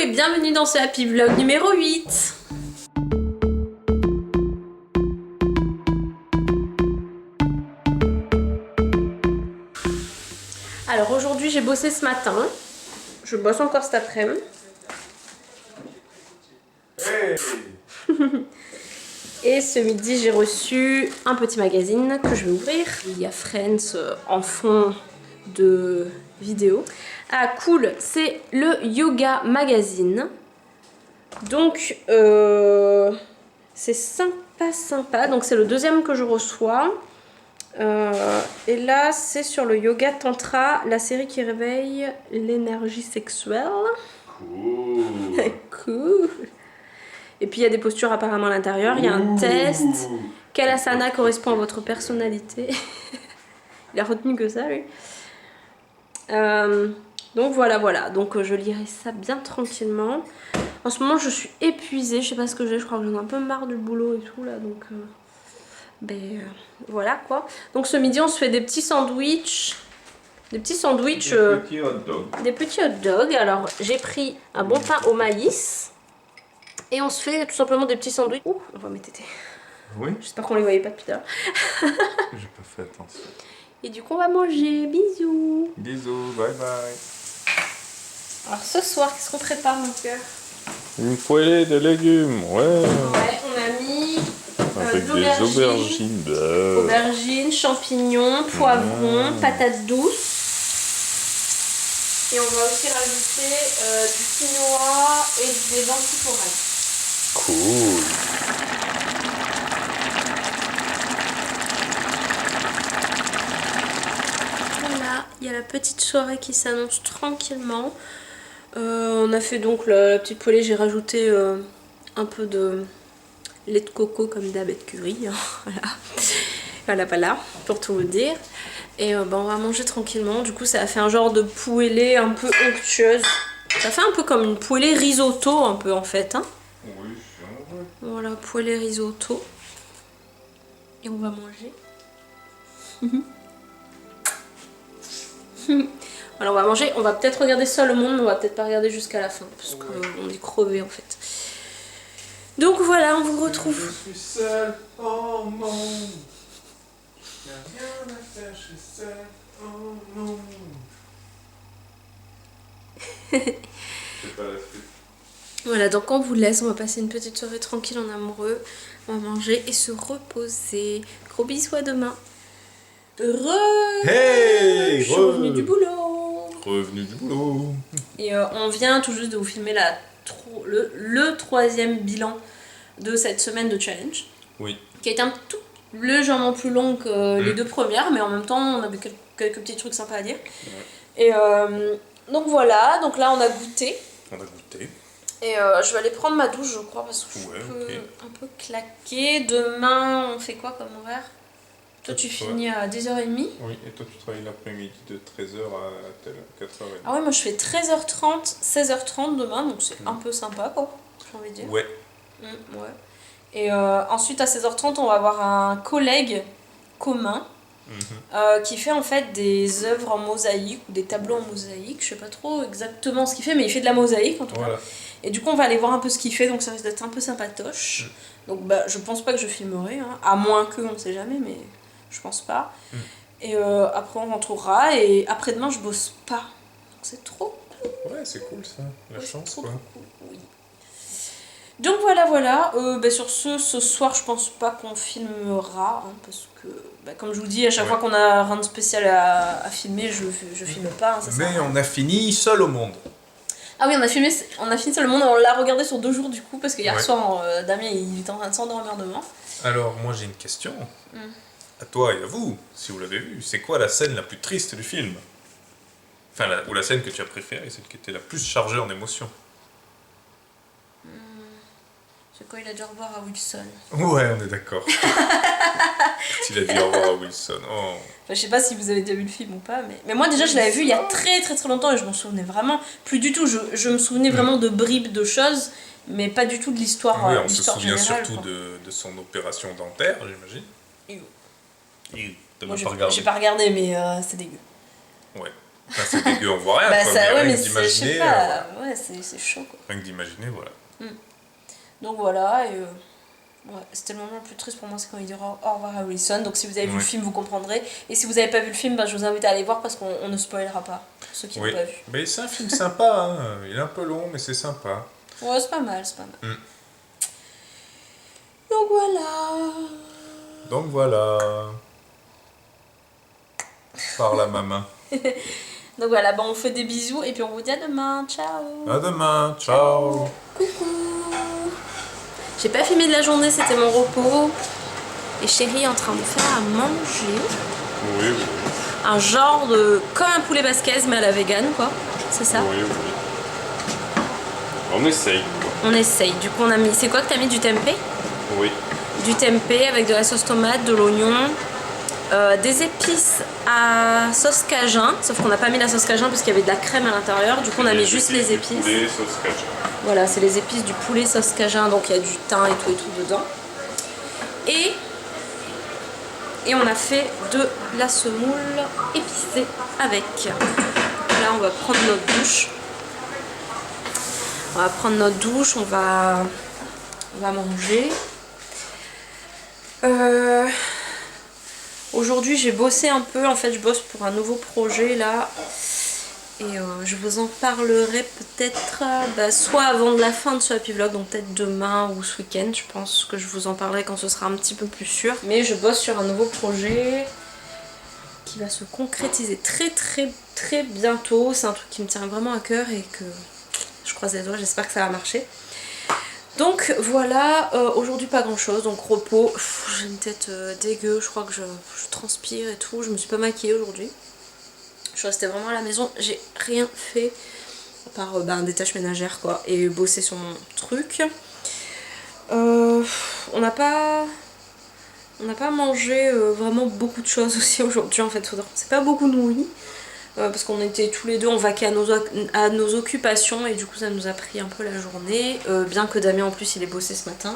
et bienvenue dans ce Happy Vlog numéro 8. Alors aujourd'hui j'ai bossé ce matin, je bosse encore cet après-midi. Hey. Et ce midi j'ai reçu un petit magazine que je vais ouvrir. Il y a Friends en fond de vidéo. Ah cool, c'est le Yoga Magazine. Donc c'est sympa. Donc c'est le deuxième que je reçois. Et là c'est sur le yoga tantra, la série qui réveille l'énergie sexuelle. Cool. Cool. Et puis il y a des postures apparemment à l'intérieur, il y a un test. Quel asana correspond à votre personnalité? Il a retenu que ça lui. Donc voilà, donc je lirai ça bien tranquillement. En ce moment je suis épuisée, je sais pas ce que j'ai, je crois que j'en ai un peu marre du boulot et tout là, donc voilà quoi. Donc ce midi on se fait des petits sandwichs. Des petits sandwichs. Petits hot dogs. Des petits hot dogs. Alors j'ai pris un bon pain au maïs. Et on se fait tout simplement des petits sandwichs. Ouh, on va mettre tété. Oui. J'espère qu'on les voyait pas depuis tout à l'heure. J'ai pas fait attention. Et du coup on va manger. Bisous. Bisous, bye bye. Alors ce soir, qu'est-ce qu'on prépare mon cœur? Une poêlée de légumes, ouais. Ouais, on a mis Avec des aubergines, aubergines, champignons, poivrons, patates douces. Et on va aussi rajouter du quinoa et des lentilles pommades. Cool. Voilà, il y a la petite soirée qui s'annonce tranquillement. On a fait donc la petite poêlée, j'ai rajouté un peu de lait de coco comme d'hab et de curry. Hein, voilà, pour tout vous dire. Et on va manger tranquillement. Du coup, ça a fait un genre de poêlée un peu onctueuse. Ça fait un peu comme une poêlée risotto, un peu en fait. Hein. Oui, c'est vrai. Voilà, poêlée risotto. Et on va manger. Alors on va manger, on va peut-être regarder Seul au monde, mais on va peut-être pas regarder jusqu'à la fin parce qu'on est crevé en fait. Donc voilà, on vous retrouve. Je suis seul au monde. Y'a rien à faire, je suis seul au monde. C'est pas la suite. Voilà, donc on vous laisse, on va passer une petite soirée tranquille en amoureux. On va manger et se reposer. Gros bisous, à demain. Hey, je suis revenue du boulot. Revenu du boulot. Et on vient tout juste de vous filmer le troisième bilan de cette semaine de challenge. Oui. Qui a été un tout légèrement plus long que les deux premières, mais en même temps on avait quelques petits trucs sympas à dire. Ouais. Et donc voilà, donc là on a goûté. On a goûté. Et je vais aller prendre ma douche je crois parce que je suis un peu claquée. Demain on fait quoi comme horaire? Toi tu finis à 10h30. Oui, et toi tu travailles l'après-midi de 13h à 4h30. Ah ouais, moi je fais 13h30, 16h30 demain, donc c'est un peu sympa quoi, j'ai envie de dire. Ouais. Ouais. Et ensuite à 16h30 on va avoir un collègue commun qui fait en fait des œuvres en mosaïque ou des tableaux en mosaïque. Je sais pas trop exactement ce qu'il fait, mais il fait de la mosaïque en tout cas. Et du coup on va aller voir un peu ce qu'il fait, donc ça risque d'être un peu sympatoche. Donc je pense pas que je filmerai, hein, à moins que, on ne sait jamais, mais je pense pas. Et après on rentrera et après-demain je bosse pas. Donc c'est trop cool. Ouais, c'est cool ça, la chance quoi. Cool, oui. Donc voilà, sur ce soir je pense pas qu'on filmera, hein, parce que comme je vous dis, à chaque fois qu'on a rien de spécial à filmer, je filme pas. Hein, mais on a fini Seul au monde. Ah oui, on a fini Seul au monde, on l'a regardé sur 2 jours du coup, parce que hier soir Damien il était en train de s'endormir devant. Alors moi j'ai une question, à toi et à vous, si vous l'avez vu, c'est quoi la scène la plus triste du film? Enfin, ou la scène que tu as préférée, celle qui était la plus chargée en émotions. C'est quand il a dit au revoir à Wilson. Ouais, on est d'accord. Il a dit au revoir à Wilson. Oh. Enfin, je sais pas si vous avez déjà vu le film ou pas, mais moi déjà je l'avais vu il y a très longtemps et je m'en souvenais vraiment plus du tout. Je me souvenais vraiment de bribes de choses, mais pas du tout de l'histoire. Oui, on se souvient générale, surtout de son opération dentaire, j'imagine. T'as Moi, même pas regardé. j'ai pas regardé, mais c'est dégueu. Ouais. Enfin, c'est dégueu, on voit rien, Bah quoi. ça, ouais, Rien mais que je d'imaginer, sais pas, ouais, c'est chaud quoi. rien que d'imaginer, voilà. Donc voilà, et ouais, c'était le moment le plus triste pour moi, c'est quand il dit au revoir à Wilson. Donc si vous avez vu le Ouais. film, vous comprendrez. Et si vous n'avez pas vu le film, bah, je vous invite à aller voir parce qu'on ne spoilera pas, pour ceux qui Oui, l'ont pas vu. mais c'est un film sympa, hein. Il est un peu long, mais c'est sympa. Ouais, c'est pas mal, c'est pas mal. Donc voilà. Donc voilà. Par la maman. Donc voilà, bah, on fait des bisous et puis on vous dit à demain. Ciao. À demain, ciao. Coucou. J'ai pas filmé de la journée, c'était mon repos. Et chérie est en train de faire à manger. Oui, oui. Un genre de... comme un poulet basquez mais à la vegan quoi. C'est ça? Oui, oui. On essaye. On essaye. Du coup on a mis... C'est quoi que t'as mis? Du tempeh? Oui. Du tempeh avec de la sauce tomate, de l'oignon, des épices à sauce cajun, sauf qu'on n'a pas mis la sauce cajun parce qu'il y avait de la crème à l'intérieur, du coup on a mis juste les épices. Poulet, sauce cajun. Voilà, c'est les épices du poulet sauce cajun, donc il y a du thym et tout dedans. Et on a fait de la semoule épicée avec. Là on va prendre notre douche. On va prendre notre douche, on va manger. Aujourd'hui j'ai bossé un peu, en fait je bosse pour un nouveau projet là et je vous en parlerai peut-être soit avant de la fin de ce happy vlog, donc peut-être demain ou ce week-end. Je pense que je vous en parlerai quand ce sera un petit peu plus sûr, mais je bosse sur un nouveau projet qui va se concrétiser très bientôt. C'est un truc qui me tient vraiment à cœur et que je croise les doigts, j'espère que ça va marcher. Donc voilà, aujourd'hui pas grand chose, donc repos. J'ai une tête dégueu, je crois que je transpire et tout. Je me suis pas maquillée aujourd'hui. Je suis restée vraiment à la maison, j'ai rien fait à part des tâches ménagères quoi, et bosser sur mon truc. On n'a pas mangé vraiment beaucoup de choses aussi aujourd'hui en fait. On s'est pas beaucoup nourri. Parce qu'on était tous les deux en vaquer à nos occupations et du coup ça nous a pris un peu la journée, bien que Damien en plus il ait bossé ce matin.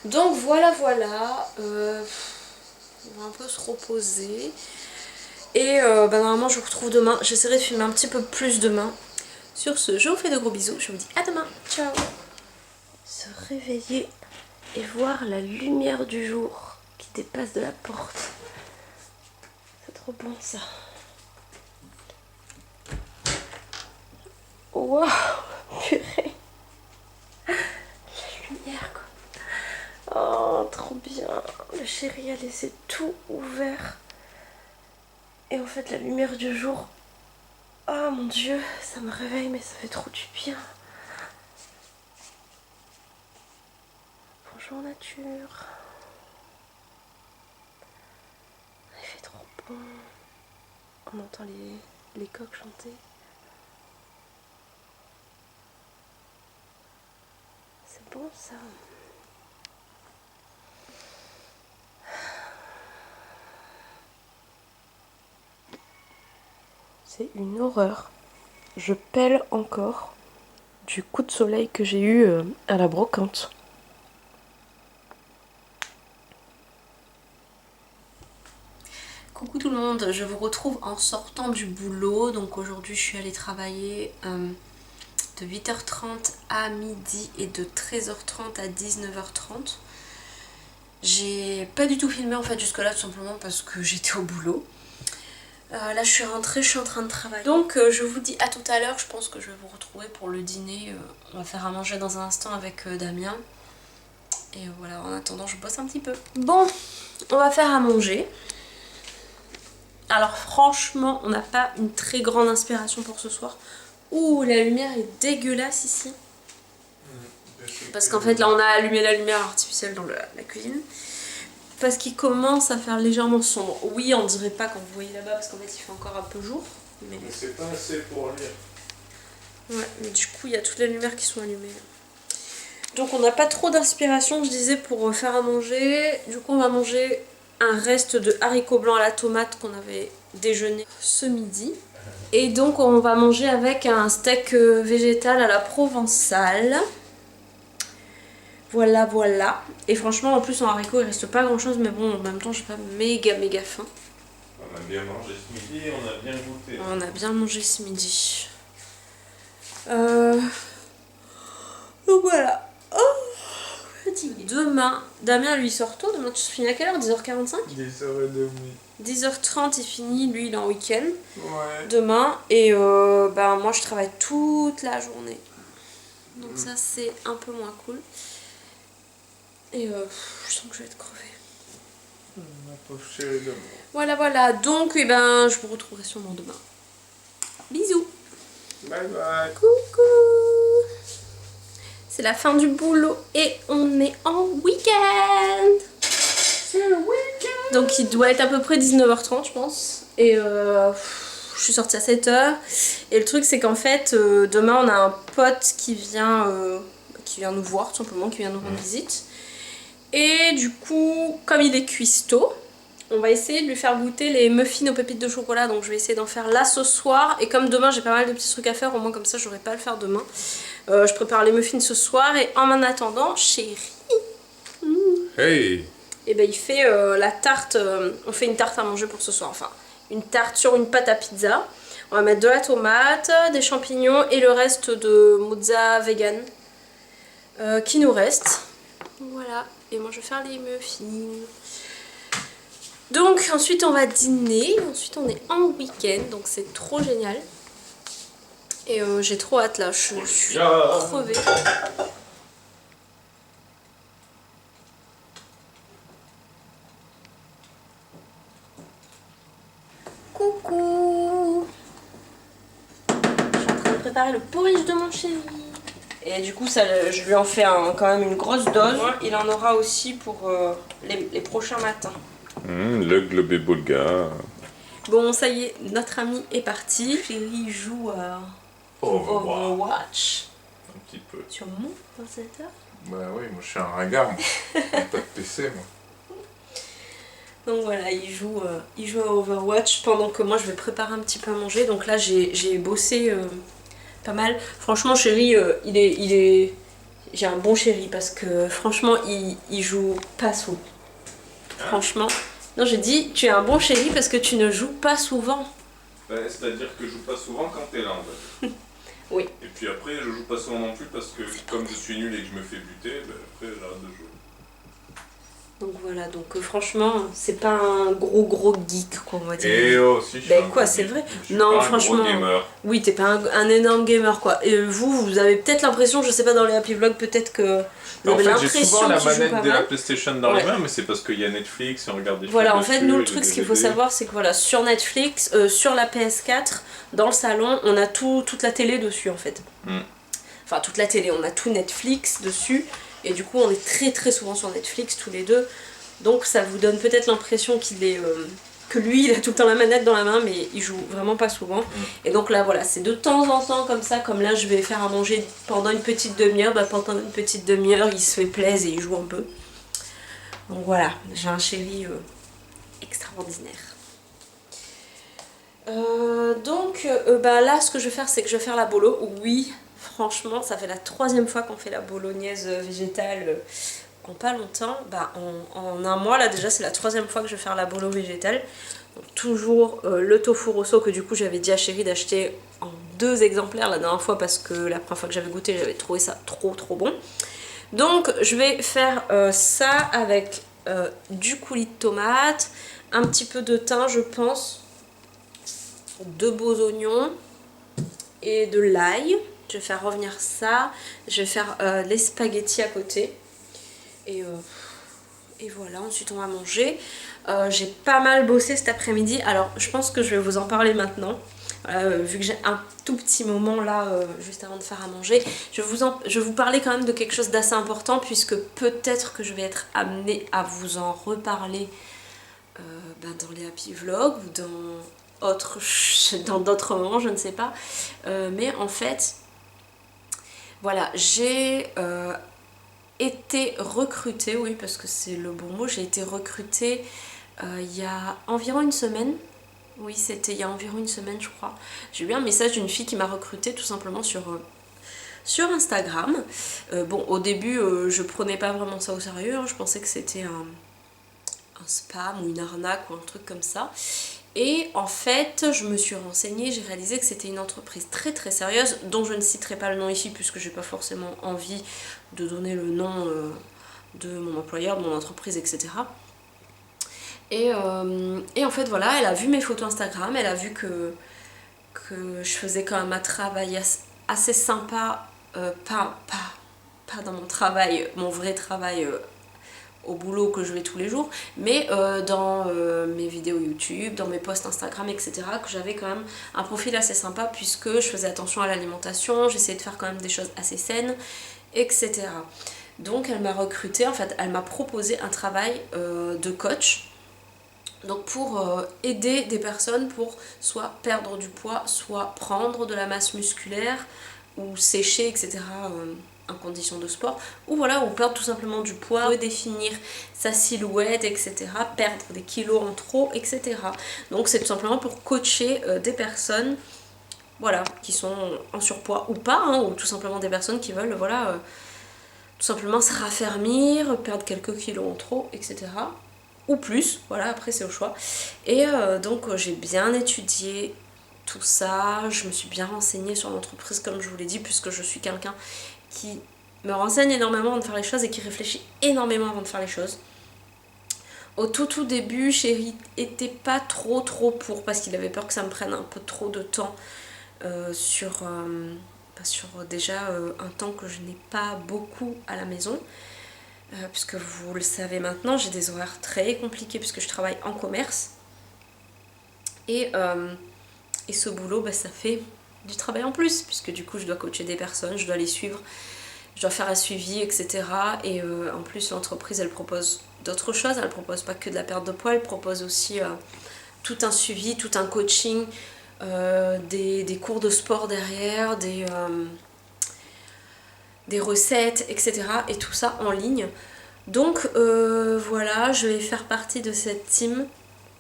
Donc voilà, on va un peu se reposer et normalement je vous retrouve demain. J'essaierai de filmer un petit peu plus demain. Sur ce, je vous fais de gros bisous, je vous dis à demain, ciao. Se réveiller et voir la lumière du jour qui dépasse de la porte, c'est trop bon ça. Waouh, purée. La lumière quoi. Oh, trop bien. Le chéri a laissé tout ouvert. Et en fait, la lumière du jour. Oh mon dieu, ça me réveille, mais ça fait trop du bien. Bonjour nature. Il fait trop bon. On entend les coqs chanter. C'est bon ça. C'est une horreur. Je pèle encore du coup de soleil que j'ai eu à la brocante. Coucou tout le monde, je vous retrouve en sortant du boulot. Donc aujourd'hui je suis allée travailler de 8h30 à midi et de 13h30 à 19h30. J'ai pas du tout filmé en fait jusque là tout simplement parce que j'étais au boulot. Là je suis rentrée, je suis en train de travailler. Donc je vous dis à tout à l'heure, je pense que je vais vous retrouver pour le dîner. On va faire à manger dans un instant avec Damien. Et voilà, en attendant je bosse un petit peu. Bon, on va faire à manger. Alors franchement, on n'a pas une très grande inspiration pour ce soir. Ouh, la lumière est dégueulasse ici. Parce qu'en fait là on a allumé la lumière artificielle dans la cuisine. Parce qu'il commence à faire légèrement sombre. Oui, on dirait pas quand vous voyez là-bas parce qu'en fait il fait encore un peu jour. Mais c'est pas assez pour lire. Ouais, mais du coup il y a toutes les lumières qui sont allumées. Donc on n'a pas trop d'inspiration, je disais, pour faire à manger. Du coup on va manger un reste de haricots blancs à la tomate qu'on avait déjeuné ce midi. Et donc on va manger avec un steak végétal à la provençale. Voilà, voilà. Et franchement en plus en haricots il reste pas grand chose, mais bon en même temps j'ai pas méga faim. On a bien mangé ce midi et on a bien goûté. On a bien mangé ce midi. Donc voilà. Fatigué. Demain, Damien lui sort tôt. Demain tu finis à quelle heure? 10h45? 10h30. 10h30 il finit, lui il est en week-end. Ouais. Demain. Et moi je travaille toute la journée. Donc ça c'est un peu moins cool. Et je sens que je vais être crevée. Ma pauvre chérie d'amour. Voilà. Donc je vous retrouverai sûrement demain. Bisous. Bye bye. Coucou. C'est la fin du boulot et on est en week-end. C'est le week-end. Donc il doit être à peu près 19h30 je pense. Et je suis sortie à 7h. Et le truc c'est qu'en fait demain on a un pote qui vient nous voir tout simplement, qui vient nous rendre visite. Et du coup comme il est cuistot, on va essayer de lui faire goûter les muffins aux pépites de chocolat. Donc je vais essayer d'en faire là ce soir. Et comme demain j'ai pas mal de petits trucs à faire, au moins comme ça j'aurai pas à le faire demain. Je prépare les muffins ce soir. Et en attendant, chérie, Hey. et il fait la tarte. On fait une tarte à manger pour ce soir. Enfin, une tarte sur une pâte à pizza. On va mettre de la tomate, des champignons et le reste de mozza vegan qui nous reste. Voilà. Et moi je vais faire les muffins. Donc ensuite on va dîner, ensuite on est en week-end, donc c'est trop génial. Et j'ai trop hâte là, je suis crevée. Coucou. Je suis en train de préparer le porridge de mon chéri. Et du coup je lui en fais quand même une grosse dose. Il en aura aussi pour les prochains matins. Le globé bulgare. Bon, ça y est, notre ami est parti. Chéri joue à Overwatch. Un petit peu. Sur mon ordinateur. Bah oui, moi je suis un ringard, moi. Pas de PC, moi. Donc voilà, il joue à Overwatch pendant que moi je vais préparer un petit peu à manger. Donc là j'ai bossé pas mal. Franchement chéri, j'ai un bon chéri parce que franchement il joue pas souvent. Franchement. Non, j'ai dit tu es un bon chéri parce que tu ne joues pas souvent. C'est-à-dire que je joue pas souvent quand t'es là en fait. Oui. Et puis après je joue pas souvent non plus parce que comme je suis nul et que je me fais buter, après j'arrête de jouer. Donc voilà, donc franchement, c'est pas un gros geek quoi on va dire. Et oh, si je suis Ben un quoi, gros c'est geek. vrai. Je suis Non, pas franchement. un gros gamer. Oui, t'es pas un énorme gamer quoi. Et vous avez peut-être l'impression, je sais pas dans les happy vlogs, peut-être que vous En avez fait, j'ai l'impression souvent la que tu joues manette pas de la mal. PlayStation dans les Ouais. mains, mais c'est parce qu'il y a Netflix et on regarde des films. Voilà, en fait, nous le dessus, truc, des ce qu'il faut DVD. savoir, c'est que voilà, sur Netflix, sur la PS4, dans le salon, on a toute la télé dessus en fait. Enfin, toute la télé, on a tout Netflix dessus. Et du coup, on est très souvent sur Netflix tous les deux. Donc ça vous donne peut-être l'impression que lui il a tout le temps la manette dans la main mais il joue vraiment pas souvent. Et donc là voilà, c'est de temps en temps comme ça, comme là je vais faire à manger pendant une petite demi-heure, pendant une petite demi-heure il se fait plaisir et il joue un peu. Donc voilà, j'ai un chéri extraordinaire. Là ce que je vais faire c'est que je vais faire la bolo. Oui, franchement ça fait la 3e fois qu'on fait la bolognaise végétale en pas longtemps. En un mois là déjà c'est la 3e fois que je vais faire la bolo végétale. Donc, toujours le tofu rosso que du coup j'avais dit à chéri d'acheter en 2 exemplaires la dernière fois parce que la première fois que j'avais goûté j'avais trouvé ça trop bon. Donc je vais faire ça avec du coulis de tomate, un petit peu de thym je pense, 2 beaux oignons et de l'ail. Je vais faire revenir ça, je vais faire les spaghettis à côté. Et voilà, ensuite on va manger. J'ai pas mal bossé cet après-midi, alors je pense que je vais vous en parler maintenant. Vu que j'ai un tout petit moment là, juste avant de faire à manger, je vais vous parler quand même de quelque chose d'assez important, puisque peut-être que je vais être amenée à vous en reparler dans les happy vlogs ou dans d'autres moments, je ne sais pas. Mais en fait, voilà, j'ai été recrutée, oui parce que c'est le bon mot, j'ai été recrutée il y a environ une semaine. Oui, c'était il y a environ une semaine je crois. J'ai eu un message d'une fille qui m'a recrutée tout simplement sur Instagram. Au début je prenais pas vraiment ça au sérieux, hein. Je pensais que c'était un spam ou une arnaque ou un truc comme ça. Et en fait, je me suis renseignée, j'ai réalisé que c'était une entreprise très très sérieuse, dont je ne citerai pas le nom ici puisque j'ai pas forcément envie de donner le nom de mon employeur, de mon entreprise, etc. Et en fait voilà, elle a vu mes photos Instagram, elle a vu que je faisais quand même un travail assez sympa, pas dans mon travail, mon vrai travail au boulot que je vais tous les jours, mais dans mes vidéos YouTube, dans mes posts Instagram, etc., que j'avais quand même un profil assez sympa puisque je faisais attention à l'alimentation, j'essayais de faire quand même des choses assez saines, etc. Donc elle m'a recrutée, en fait elle m'a proposé un travail de coach, donc pour aider des personnes pour soit perdre du poids, soit prendre de la masse musculaire ou sécher, etc. En conditions de sport, ou voilà, ou perdre tout simplement du poids, redéfinir sa silhouette, etc. Perdre des kilos en trop, etc. Donc c'est tout simplement pour coacher des personnes, voilà, qui sont en surpoids ou pas, hein, ou tout simplement des personnes qui veulent, voilà, tout simplement se raffermir, perdre quelques kilos en trop, etc. Ou plus, voilà, après c'est au choix. Et donc j'ai bien étudié tout ça, je me suis bien renseignée sur l'entreprise comme je vous l'ai dit, puisque je suis quelqu'un qui me renseigne énormément avant de faire les choses et qui réfléchit énormément avant de faire les choses. Au tout début, Chéri était pas trop pour, parce qu'il avait peur que ça me prenne un peu trop de temps sur déjà un temps que je n'ai pas beaucoup à la maison. Puisque vous le savez maintenant, j'ai des horaires très compliqués puisque je travaille en commerce. Et ce boulot, ça fait du travail en plus, puisque du coup je dois coacher des personnes, je dois les suivre, je dois faire un suivi, etc. Et en plus l'entreprise elle propose d'autres choses, elle propose pas que de la perte de poids, elle propose aussi tout un suivi, tout un coaching, des cours de sport derrière, des recettes, etc. Et tout ça en ligne. Donc voilà, je vais faire partie de cette team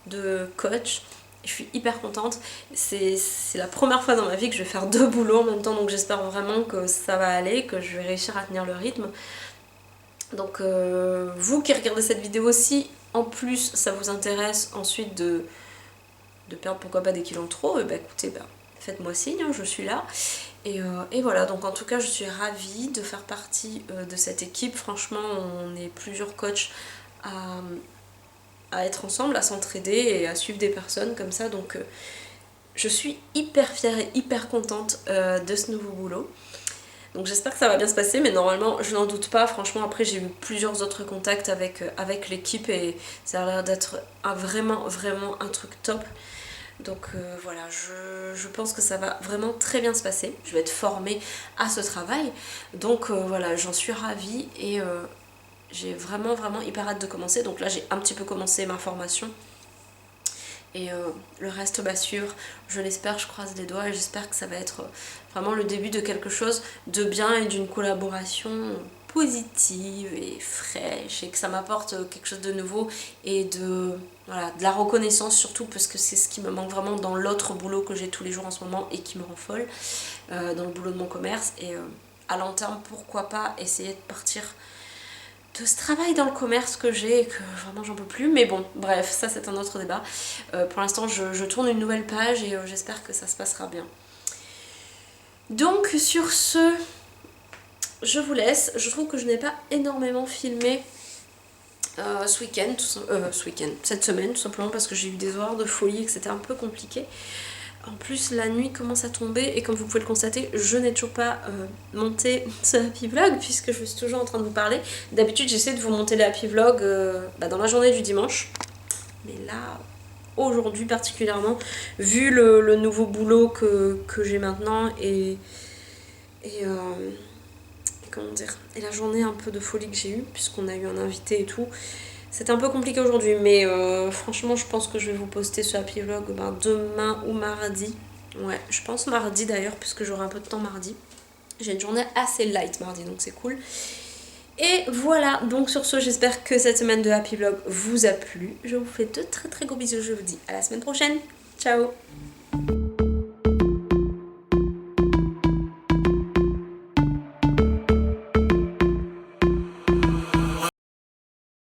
de coach. Je suis hyper contente. C'est la première fois dans ma vie que je vais faire 2 boulots en même temps, donc j'espère vraiment que ça va aller, que je vais réussir à tenir le rythme. Donc vous qui regardez cette vidéo, si en plus ça vous intéresse ensuite de perdre pourquoi pas des kilos en trop, et écoutez, faites-moi signe, hein, je suis là. Et voilà, donc en tout cas je suis ravie de faire partie de cette équipe. Franchement, on est plusieurs coachs à être ensemble, à s'entraider et à suivre des personnes comme ça. Donc je suis hyper fière et hyper contente de ce nouveau boulot. Donc j'espère que ça va bien se passer, mais normalement je n'en doute pas. Franchement, après j'ai eu plusieurs autres contacts avec l'équipe et ça a l'air d'être vraiment un truc top. Donc voilà, je pense que ça va vraiment très bien se passer. Je vais être formée à ce travail. Donc voilà, j'en suis ravie et j'ai vraiment hyper hâte de commencer. Donc là j'ai un petit peu commencé ma formation. Et le reste suivre, je l'espère, je croise les doigts et j'espère que ça va être vraiment le début de quelque chose de bien et d'une collaboration positive et fraîche et que ça m'apporte quelque chose de nouveau et de la reconnaissance surtout, parce que c'est ce qui me manque vraiment dans l'autre boulot que j'ai tous les jours en ce moment et qui me rend folle, dans le boulot de mon commerce. Et à long terme, pourquoi pas essayer de partir de ce travail dans le commerce que j'ai et que vraiment j'en peux plus, mais bon, bref, ça c'est un autre débat. Pour l'instant je tourne une nouvelle page et j'espère que ça se passera bien. Donc sur ce, je vous laisse. Je trouve que je n'ai pas énormément filmé ce week-end, cette semaine, tout simplement parce que j'ai eu des horaires de folie et que c'était un peu compliqué. En plus, la nuit commence à tomber et comme vous pouvez le constater, je n'ai toujours pas monté ce happy vlog puisque je suis toujours en train de vous parler. D'habitude, j'essaie de vous monter les happy vlogs dans la journée du dimanche. Mais là, aujourd'hui particulièrement, vu le nouveau boulot que j'ai maintenant et comment dire, et la journée un peu de folie que j'ai eue puisqu'on a eu un invité et tout, c'était un peu compliqué aujourd'hui, mais franchement je pense que je vais vous poster ce happy vlog demain ou mardi. Ouais, je pense mardi d'ailleurs puisque j'aurai un peu de temps mardi. J'ai une journée assez light mardi, donc c'est cool. Et voilà, donc sur ce, j'espère que cette semaine de happy vlog vous a plu. Je vous fais de très gros bisous, je vous dis à la semaine prochaine. Ciao.